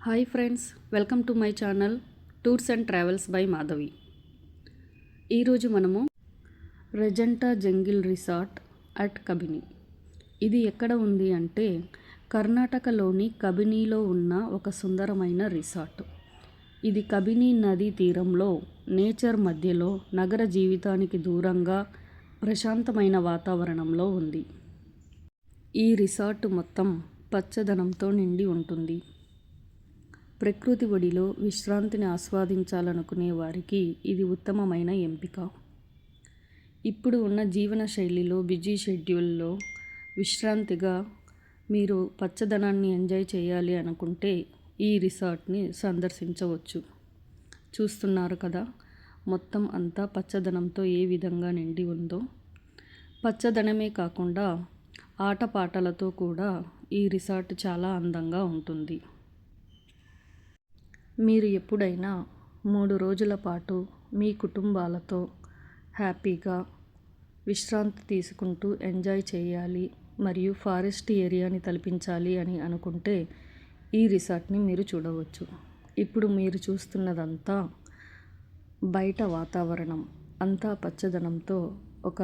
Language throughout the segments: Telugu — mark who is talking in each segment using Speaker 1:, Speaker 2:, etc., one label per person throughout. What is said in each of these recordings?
Speaker 1: Hi friends, welcome to my channel tours and travels by Madhavi. ఈరోజు మనము రెజెంటా జంగిల్ రిసార్ట్ అట్ కబిని. ఇది ఎక్కడ ఉంది అంటే కర్ణాటకలోని కబినిలో ఉన్న ఒక సుందరమైన రిసార్ట్. ఇది కబిని నదీ తీరంలో నేచర్ మధ్యలో నగర జీవితానికి దూరంగా ప్రశాంతమైన వాతావరణంలో ఉంది. ఈ రిసార్ట్ మొత్తం పచ్చదనంతో నిండి ఉంటుంది. ప్రకృతి ఒడిలో విశ్రాంతిని ఆస్వాదించాలనుకునే వారికి ఇది ఉత్తమమైన ఎంపిక. ఇప్పుడు ఉన్న జీవన శైలిలో బిజీ షెడ్యూల్లో విశ్రాంతిగా మీరు పచ్చదనాన్ని ఎంజాయ్ చేయాలి అనుకుంటే ఈ రిసార్ట్ని సందర్శించవచ్చు. చూస్తున్నారు కదా, మొత్తం అంతా పచ్చదనంతో ఏ విధంగా నిండి ఉందో. పచ్చదనమే కాకుండా ఆటపాటలతో కూడా ఈ రిసార్ట్ చాలా అందంగా ఉంటుంది. మీరు ఎప్పుడైనా 3 రోజుల పాటు మీ కుటుంబాలతో హ్యాపీగా విశ్రాంతి తీసుకుంటూ ఎంజాయ్ చేయాలి మరియు ఫారెస్ట్ ఏరియాని తలపించాలి అని అనుకుంటే ఈ రిసార్ట్ని మీరు చూడవచ్చు. ఇప్పుడు మీరు చూస్తున్నదంతా బయట వాతావరణం, అంతా పచ్చదనంతో ఒక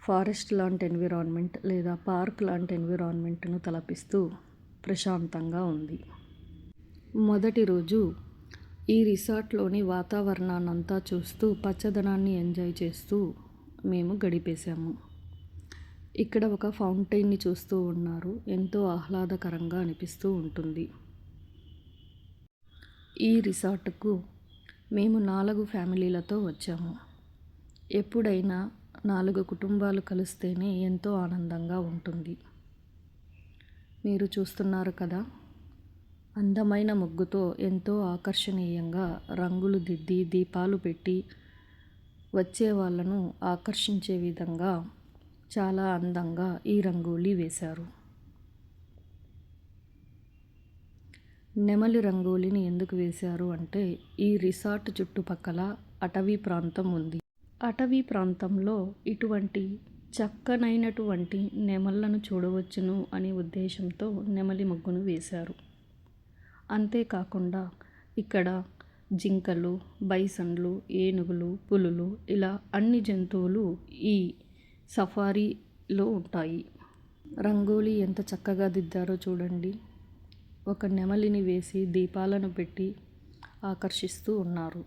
Speaker 1: ఫారెస్ట్ లాంటి ఎన్విరాన్మెంట్ లేదా పార్క్ లాంటి ఎన్విరాన్మెంట్ను తలపిస్తూ ప్రశాంతంగా ఉంది. మొదటి రోజు ఈ రిసార్ట్లోని వాతావరణాన్నంతా చూస్తూ పచ్చదనాన్ని ఎంజాయ్ చేస్తూ మేము గడిపేశాము. ఇక్కడ ఒక ఫౌంటైన్ని చూస్తూ ఉన్నారు. ఎంతో ఆహ్లాదకరంగా అనిపిస్తూ ఉంటుంది. ఈ రిసార్ట్కు మేము 4 ఫ్యామిలీలతో వచ్చాము. ఎప్పుడైనా 4 కుటుంబాలు కలిస్తేనే ఎంతో ఆనందంగా ఉంటుంది. మీరు చూస్తున్నారు కదా, అందమైన ముగ్గుతో ఎంతో ఆకర్షణీయంగా రంగులు దిద్ది దీపాలు పెట్టి వచ్చే వాళ్ళను ఆకర్షించే విధంగా చాలా అందంగా ఈ రంగోలీ వేశారు. నెమలి రంగోలీని ఎందుకు వేశారు అంటే ఈ రిసార్ట్ చుట్టుపక్కల అటవీ ప్రాంతం ఉంది. అటవీ ప్రాంతంలో ఇటువంటి చక్కనైనటువంటి నెమళ్లను చూడవచ్చును అనే ఉద్దేశంతో నెమలి ముగ్గును వేశారు. అంతేకాకుండా ఇక్కడ జింకలు, బైసన్లు, ఏనుగులు, పులులు ఇలా అన్ని జంతువులు ఈ సఫారీలో ఉంటాయి. రంగోలీ ఎంత చక్కగా దిద్దారో చూడండి. ఒక నెమలిని వేసి దీపాలను పెట్టి ఆకర్షిస్తూ ఉన్నారు.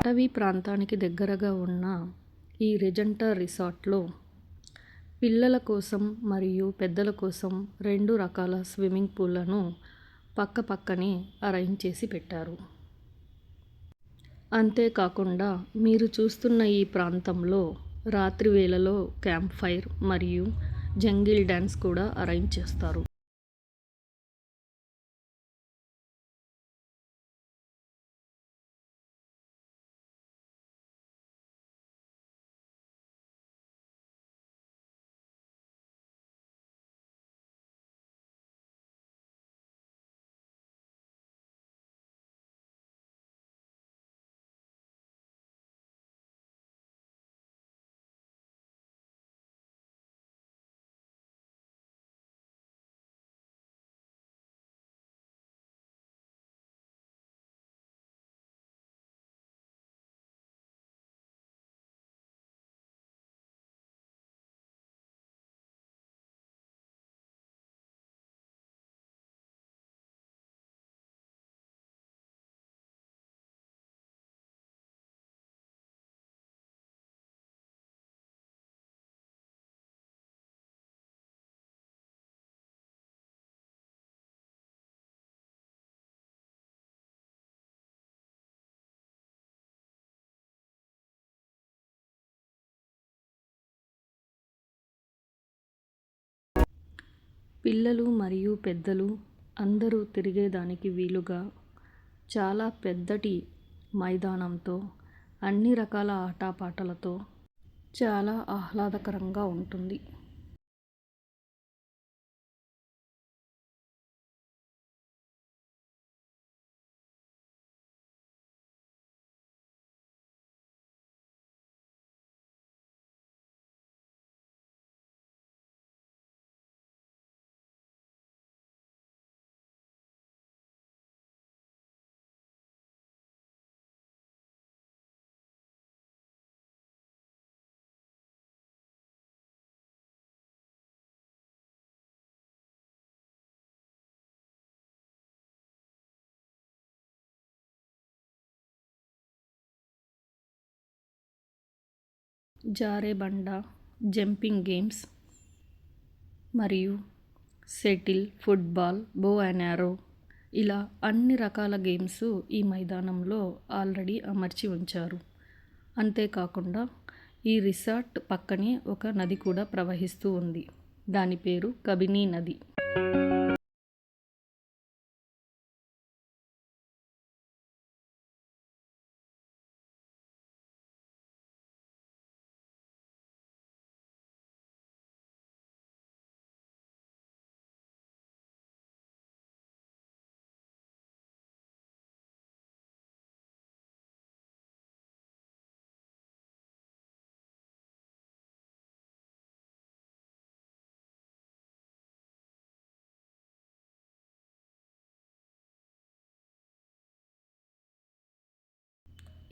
Speaker 1: అటవీ ప్రాంతానికి దగ్గరగా ఉన్న ఈ రెజెంటా రిసార్ట్లో పిల్లల కోసం మరియు పెద్దల కోసం 2 రకాల స్విమ్మింగ్ పూల్లను పక్కపక్కనే అరేంజ్ చేసి పెట్టారు. అంతేకాకుండా మీరు చూస్తున్న ఈ ప్రాంతంలో రాత్రి వేళలో క్యాంప్ ఫైర్ మరియు జంగిల్ డ్యాన్స్ కూడా అరేంజ్ చేస్తారు. పిల్లలు మరియు పెద్దలు అందరూ తిరిగేదానికి వీలుగా చాలా పెద్దటి మైదానంతో అన్ని రకాల ఆటపాటలతో చాలా ఆహ్లాదకరంగా ఉంటుంది. జారే బండ, జంపింగ్ గేమ్స్ మరియు షటిల్, ఫుట్బాల్, బో అండ్ యారో ఇలా అన్ని రకాల గేమ్స్ ఈ మైదానంలో ఆల్రెడీ అమర్చి ఉంచారు. అంతేకాకుండా ఈ రిసార్ట్ పక్కనే ఒక నది కూడా ప్రవహిస్తూ ఉంది. దాని పేరు కబినీ నది.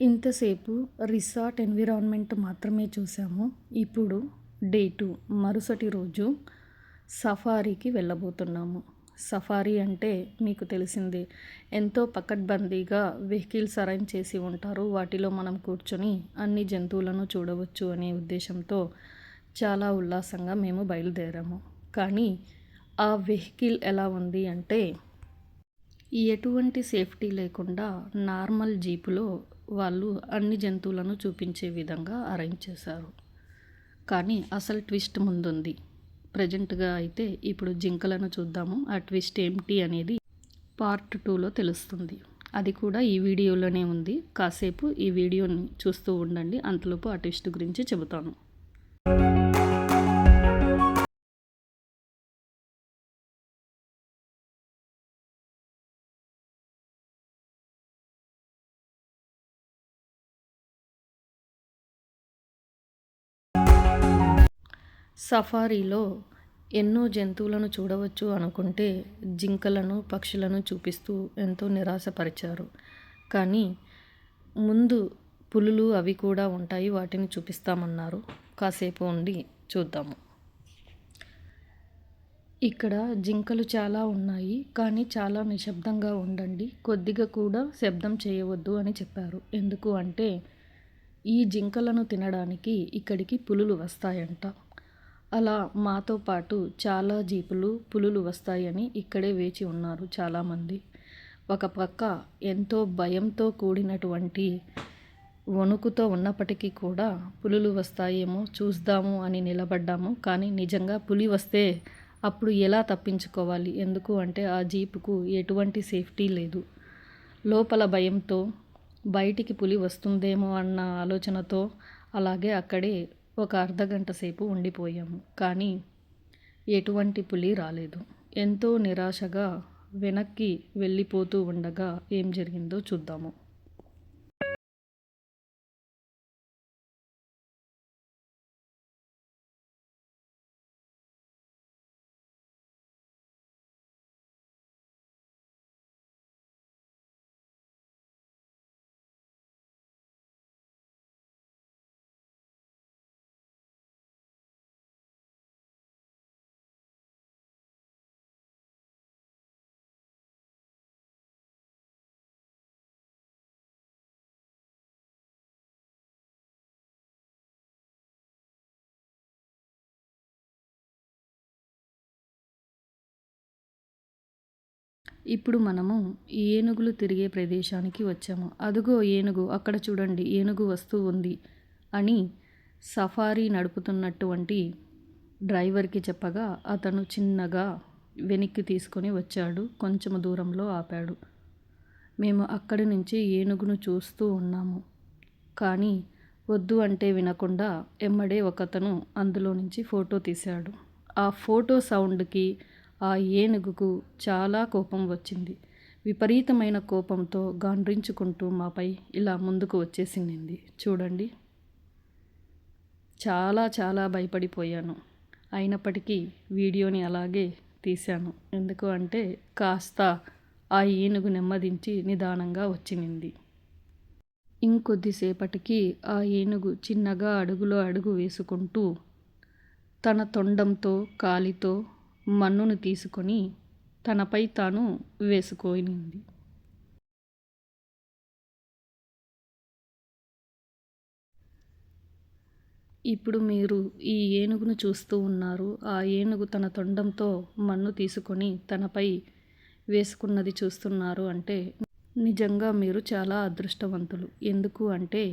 Speaker 1: ఇంతసేపు రిసార్ట్ ఎన్విరాన్మెంట్ మాత్రమే చూసాము. ఇప్పుడు డే 2 మరుసటి రోజు సఫారీకి వెళ్ళబోతున్నాము. సఫారీ అంటే మీకు తెలిసిందే, ఎంతో పకడ్బందీగా వెహికల్స్ అరేంజ్ చేసి ఉంటారు. వాటిలో మనం కూర్చొని అన్ని జంతువులను చూడవచ్చు అనే ఉద్దేశంతో చాలా ఉల్లాసంగా మేము బయలుదేరాము. కానీ ఆ వెహికల్ ఎలా ఉంది అంటే ఎటువంటి సేఫ్టీ లేకుండా నార్మల్ జీపులో వాళ్ళు అన్ని జంతువులను చూపించే విధంగా అరేంజ్ చేశారు. కానీ అసలు ట్విస్ట్ ముందుంది. ప్రజెంట్గా అయితే ఇప్పుడు జింకలను చూద్దాము. ఆ ట్విస్ట్ ఏమిటి అనేది పార్ట్ 2లో తెలుస్తుంది. అది కూడా ఈ వీడియోలోనే ఉంది. కాసేపు ఈ వీడియోని చూస్తూ ఉండండి. అంతలోపు ఆ ట్విస్ట్ గురించి చెబుతాను. సఫారీలో ఎన్నో జంతువులను చూడవచ్చు అనుకుంటే జింకలను, పక్షులను చూపిస్తూ ఎంతో నిరాశపరిచారు. కానీ ముందు పులులు అవి కూడా ఉంటాయి, వాటిని చూపిస్తామన్నారు. కాసేపు ఉండి చూద్దాము. ఇక్కడ జింకలు చాలా ఉన్నాయి. కానీ చాలా నిశ్శబ్దంగా ఉండండి. కొద్దిగా కూడా శబ్దం చేయవద్దు అని చెప్పారు. ఎందుకు అంటే ఈ జింకలను తినడానికి ఇక్కడికి పులులు వస్తాయంట. అలా మాతో పాటు చాలా జీపులు, పులులు వస్తాయని ఇక్కడే వేచి ఉన్నారు చాలామంది. ఒక పక్క ఎంతో భయంతో కూడినటువంటి వణుకుతో ఉన్నప్పటికీ కూడా పులులు వస్తాయేమో చూద్దాము అని నిలబడ్డాము. కానీ నిజంగా పులి వస్తే అప్పుడు ఎలా తప్పించుకోవాలి? ఎందుకు అంటే ఆ జీపుకు ఎటువంటి సేఫ్టీ లేదు. లోపల భయంతో బయటికి పులి వస్తుందేమో అన్న ఆలోచనతో అలాగే అక్కడే ఒక అర్ధగంట సేపు ఉండిపోయాము. కానీ ఎటువంటి పులి రాలేదు. ఎంతో నిరాశగా వెనక్కి వెళ్ళిపోతూ ఉండగా ఏం జరిగిందో చూద్దాము. ఇప్పుడు మనము ఈ ఏనుగులు తిరిగే ప్రదేశానికి వచ్చాము. అదుగో ఏనుగు, అక్కడ చూడండి ఏనుగు వస్తూ ఉంది అని సఫారీ నడుపుతున్నటువంటి డ్రైవర్కి చెప్పగా అతను చిన్నగా వెనక్కి తీసుకొని వచ్చాడు. కొంచెం దూరంలో ఆపాడు. మేము అక్కడి నుంచి ఏనుగును చూస్తూ ఉన్నాము. కానీ వద్దు అంటే వినకుండా ఎమ్మడే ఒకతను అందులో నుంచి ఫోటో తీశాడు. ఆ ఫోటో సౌండ్కి ఆ ఏనుగుకు చాలా కోపం వచ్చింది. విపరీతమైన కోపంతో గాండ్రించుకుంటూ మాపై ఇలా ముందుకు వచ్చేసింది. చూడండి, చాలా చాలా భయపడిపోయాను. అయినప్పటికీ వీడియోని అలాగే తీశాను. ఎందుకు అంటే కాస్త ఆ ఏనుగు నెమ్మదించి నిదానంగా వచ్చింది. ఇంకొద్దిసేపటికి ఆ ఏనుగు చిన్నగా అడుగులో అడుగు వేసుకుంటూ తన తొండంతో కాలితో మన్నును తీసుకొని తనపై తాను వేసుకోనింది. ఇప్పుడు మీరు ఈ ఏనుగును చూస్తూ ఉన్నారు. ఆ ఏనుగు తన తొండంతో మన్ను తీసుకొని తనపై వేసుకున్నది చూస్తున్నారు అంటే నిజంగా మీరు చాలా అదృష్టవంతులు. ఎందుకు అంటే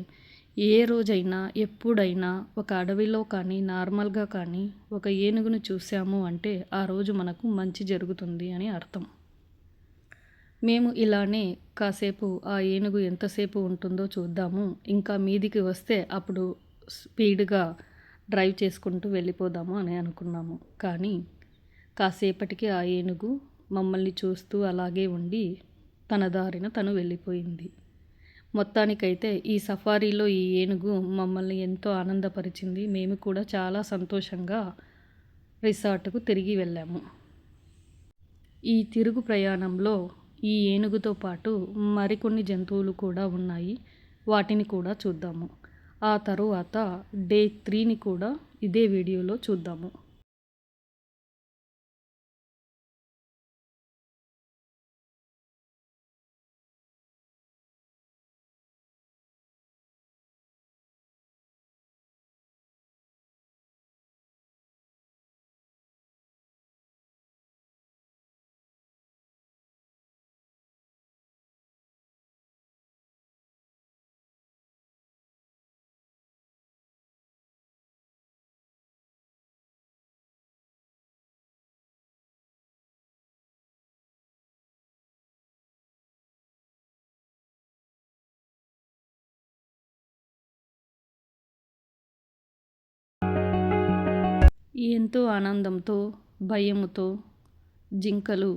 Speaker 1: ఏ రోజైనా ఎప్పుడైనా ఒక అడవిలో కానీ నార్మల్గా కానీ ఒక ఏనుగును చూసాము అంటే ఆ రోజు మనకు మంచి జరుగుతుంది అని అర్థం. మేము ఇలానే కాసేపు ఆ ఏనుగు ఎంతసేపు ఉంటుందో చూద్దాము, ఇంకా మీదికి వస్తే అప్పుడు స్పీడ్గా డ్రైవ్ చేసుకుంటూ వెళ్ళిపోదాము అని అనుకున్నాము. కానీ కాసేపటికి ఆ ఏనుగు మమ్మల్ని చూస్తూ అలాగే ఉండి తన దారిన తను వెళ్ళిపోయింది. మొత్తానికైతే ఈ సఫారీలో ఈ ఏనుగు మమ్మల్ని ఎంతో ఆనందపరిచింది. మేము కూడా చాలా సంతోషంగా రిసార్ట్కు తిరిగి వెళ్ళాము. ఈ తిరుగు ప్రయాణంలో ఈ ఏనుగుతో పాటు మరికొన్ని జంతువులు కూడా ఉన్నాయి. వాటిని కూడా చూద్దాము. ఆ తరువాత డే 3ని కూడా ఇదే వీడియోలో చూద్దాము. ఎంతో ఆనందంతో భయముతో జింకలు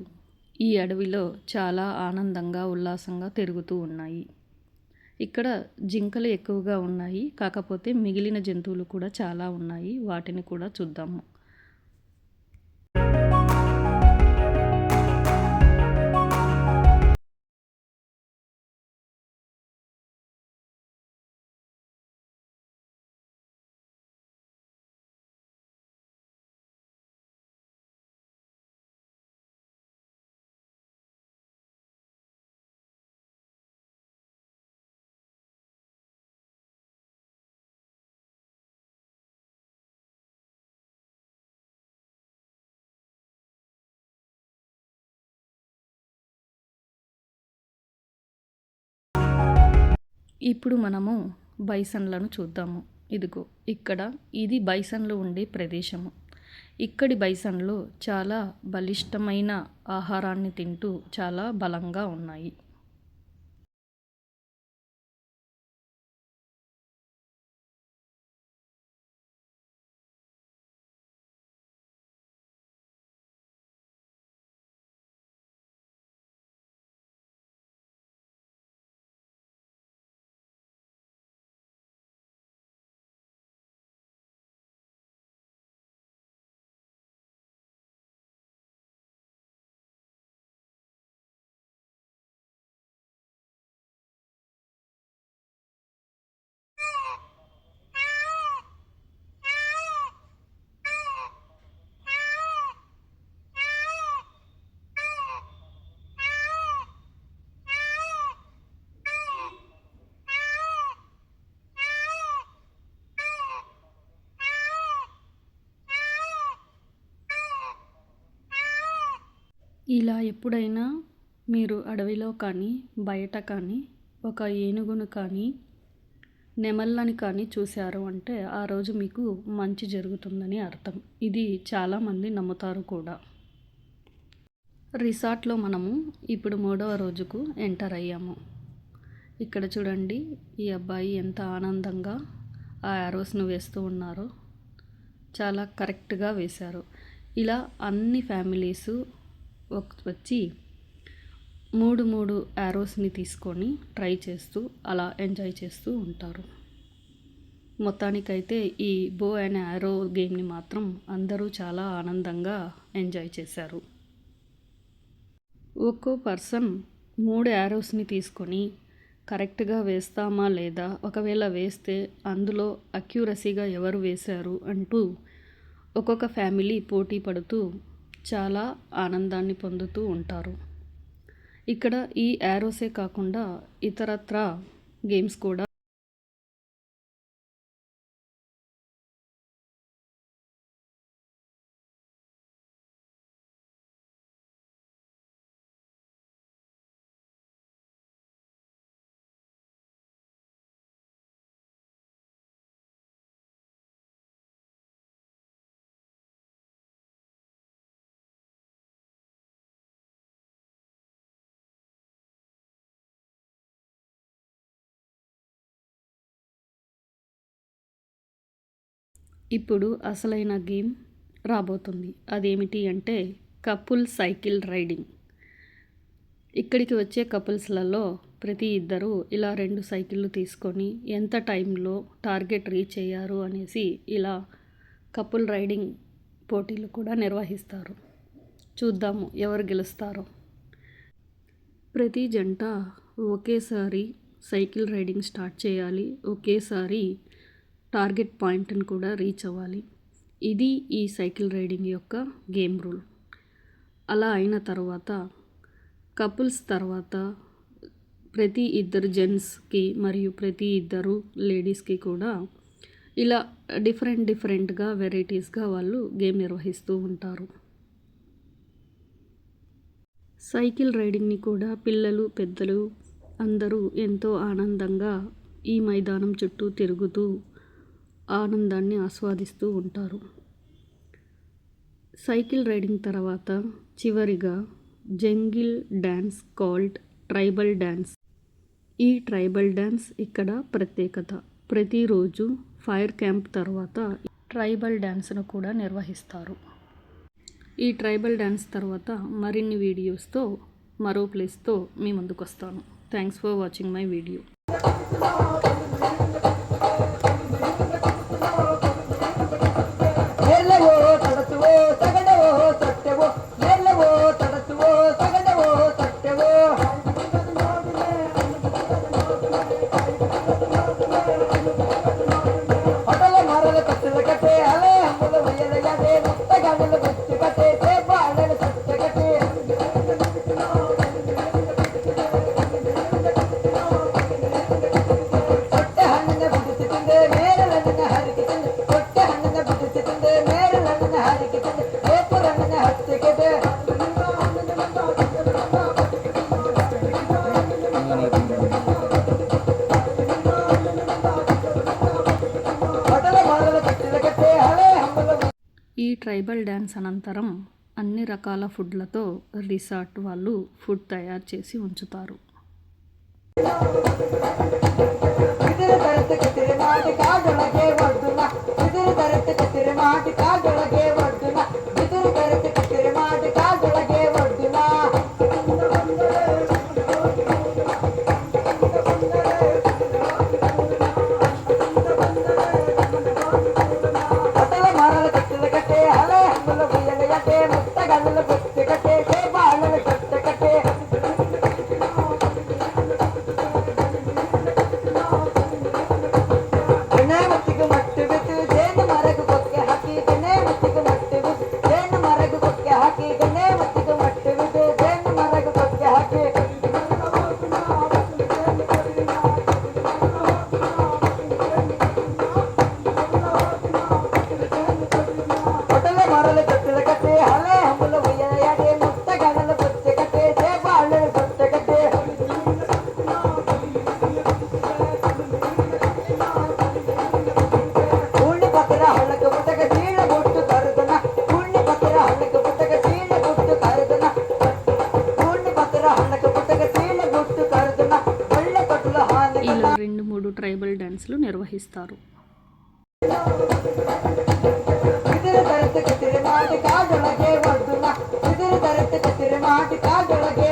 Speaker 1: ఈ అడవిలో చాలా ఆనందంగా ఉల్లాసంగా తిరుగుతూ ఉన్నాయి. ఇక్కడ జింకలు ఎక్కువగా ఉన్నాయి. కాకపోతే మిగిలిన జంతువులు కూడా చాలా ఉన్నాయి. వాటిని కూడా చూద్దాము. ఇప్పుడు మనము బైసన్లను చూద్దాము. ఇదిగో ఇక్కడ ఇది బైసన్లు ఉండే ప్రదేశము. ఇక్కడి బైసన్లు చాలా బలిష్టమైన ఆహారాన్ని తింటూ చాలా బలంగా ఉన్నాయి. ఇలా ఎప్పుడైనా మీరు అడవిలో కానీ బయట కానీ ఒక ఏనుగును కానీ నెమళ్ళని కానీ చూశారు అంటే ఆ రోజు మీకు మంచి జరుగుతుందని అర్థం. ఇది చాలామంది నమ్ముతారు కూడా. రిసార్ట్లో మనము ఇప్పుడు 3వ రోజుకు ఎంటర్ అయ్యాము. ఇక్కడ చూడండి, ఈ అబ్బాయి ఎంత ఆనందంగా ఆ యారోస్ను వేస్తూ ఉన్నారో. చాలా కరెక్ట్గా వేశారు. ఇలా అన్ని ఫ్యామిలీసు వచ్చి 3 యారోస్ని తీసుకొని ట్రై చేస్తూ అలా ఎంజాయ్ చేస్తూ ఉంటారు. మొత్తానికైతే ఈ బో అండ్ యారో గేమ్ని మాత్రం అందరూ చాలా ఆనందంగా ఎంజాయ్ చేశారు. ఒక్కో పర్సన్ 3 యారోస్ని తీసుకొని కరెక్ట్గా వేస్తామా లేదా, ఒకవేళ వేస్తే అందులో అక్యురసీగా ఎవరు వేశారు అంటూ ఒక్కొక్క ఫ్యామిలీ పోటీ పడుతూ చాలా ఆనందాన్ని పొందుతూ ఉంటారు. ఇక్కడ ఈ యారోసే కాకుండా ఇతరత్రా గేమ్స్ కూడా ఇప్పుడు అసలైన గేమ్ రాబోతుంది. అదేమిటి అంటే కపుల్ సైకిల్ రైడింగ్. ఇక్కడికి వచ్చే కపుల్స్లలో ప్రతి ఇద్దరు ఇలా 2 సైకిళ్ళు తీసుకొని ఎంత టైంలో టార్గెట్ రీచ్ అయ్యారు అనేసి ఇలా కపుల్ రైడింగ్ పోటీలు కూడా నిర్వహిస్తారు. చూద్దాము ఎవరు గెలుస్తారో. ప్రతి జంట ఒకేసారి సైకిల్ రైడింగ్ స్టార్ట్ చేయాలి. ఒకేసారి టార్గెట్ పాయింట్ని కూడా రీచ్ అవ్వాలి. ఇది ఈ సైకిల్ రైడింగ్ యొక్క గేమ్ రూల్. అలా అయిన తర్వాత కపుల్స్ తర్వాత ప్రతి ఇద్దరు జెంట్స్కి మరియు ప్రతి ఇద్దరు లేడీస్కి కూడా ఇలా డిఫరెంట్గా వెరైటీస్గా వాళ్ళు గేమ్ నిర్వహిస్తూ ఉంటారు. సైకిల్ రైడింగ్ని కూడా పిల్లలు పెద్దలు అందరూ ఎంతో ఆనందంగా ఈ మైదానం చుట్టూ తిరుగుతూ ఆనందాన్ని ఆస్వాదిస్తూ ఉంటారు. సైకిల్ రైడింగ్ తర్వాత చివరిగా jungle dance called tribal dance. ఈ ట్రైబల్ డ్యాన్స్ ఇక్కడ ప్రత్యేకత. ప్రతిరోజు ఫైర్ క్యాంప్ తర్వాత ట్రైబల్ డ్యాన్స్ను కూడా నిర్వహిస్తారు. ఈ ట్రైబల్ డ్యాన్స్ తర్వాత మరిన్ని వీడియోస్తో మరో ప్లేస్తో మీ ముందుకు వస్తాను. Thanks for watching my video. Tribal dance అనంతరం అన్ని రకాల ఫుడ్లతో రిసార్ట్ వాళ్ళు ఫుడ్ తయారు చేసి ఉంచుతారు. ఇలా 2-3 ట్రైబల్ డ్యాన్స్లు నిర్వహిస్తారు.
Speaker 2: తిరుమాటి కాజొಳಗೆ